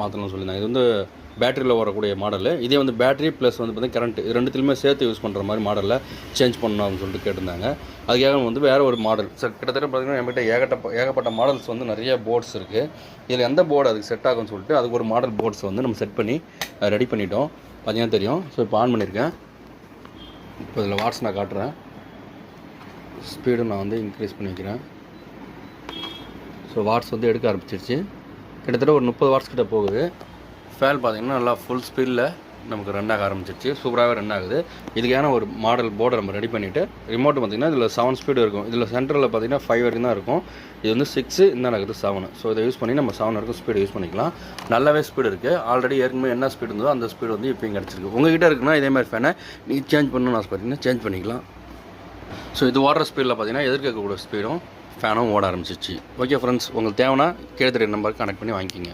மாற்றணும்னு சொல்லியிருந்தாங்க. இது வந்து பேட்டரியில் வரக்கூடிய மாடல். இதே வந்து பேட்டரி ப்ளஸ் வந்து பார்த்திங்கன்னா கரண்ட் இது ரெண்டுத்துலையுமே சேர்த்து யூஸ் பண்ணுற மாதிரி மாடலில் சேஞ்ச் பண்ணணும் அப்படின்னு சொல்லிட்டு கேட்டிருந்தாங்க. அதுக்காக வந்து வேறு ஒரு மாடல் சார் கிட்டத்தட்ட பார்த்திங்கன்னா நம்மகிட்ட ஏகப்பட்ட மாடல்ஸ் வந்து நிறைய போர்ட்ஸ் இருக்குது. இதில் எந்த போர்டு அதுக்கு செட் ஆகும்னு சொல்லிட்டு அதுக்கு ஒரு மாடல் போர்ட்ஸ் வந்து நம்ம செட் பண்ணி ரெடி பண்ணிட்டோம். பார்த்தீங்கன்னா தெரியும். ஸோ இப்போ ஆன் பண்ணியிருக்கேன். இப்போ இதில் வாட்ஸ் நான் காட்டுறேன். ஸ்பீடு நான் வந்து இன்க்ரீஸ் பண்ணிக்கிறேன். ஸோ வாட்ஸ் வந்து எடுக்க ஆரம்பிச்சிருச்சு. கிட்டத்தட்ட ஒரு 30 வாட்ஸ் கிட்ட போகுது. ஃபேன் பார்த்திங்கன்னா நல்லா ஃபுல் ஸ்பீடில் நமக்கு ரன் ஆக ஆரம்பிச்சிருச்சு. சூப்பராகவே ரன் ஆகுது. இதுக்கான ஒரு மாடல் போர்டை நம்ம ரெடி பண்ணிவிட்டு ரிமோட்டு பார்த்திங்கன்னா இதில் 7 ஸ்பீடு இருக்கும். இதில் சென்டரில் பார்த்திங்கன்னா 5 வரைக்கும் தான் இருக்கும். இது வந்து 6 இந்த இருக்குது 7. ஸோ இதை யூஸ் பண்ணி நம்ம 7 வரைக்கும் ஸ்பீடு யூஸ் பண்ணிக்கலாம். நல்லாவே ஸ்பீடு இருக்குது. ஆல்ரெடி ஏற்கனவே என்ன ஸ்பீடு இருந்ததோ அந்த ஸ்பீடு வந்து இப்போயும் கிடச்சிருக்கு. உங்கள்கிட்ட இருக்குன்னா இதேமாதிரி ஃபேனை நீ சேஞ்ச் பண்ணணும்னு ஆசைப்பட்டீங்கன்னா சேஞ்ச் பண்ணிக்கலாம். ஸோ இது ஓடுற ஸ்பீடில் பார்த்திங்கன்னா எதிர்க்கக்கூடிய ஸ்பீடும் ஃபேனும் ஓட ஆரம்பிச்சிச்சு. ஓகே ஃப்ரெண்ட்ஸ், உங்களுக்கு தேவைன்னா கீழே நம்பருக்கு கனெக்ட் பண்ணி வாங்கிக்கிங்க.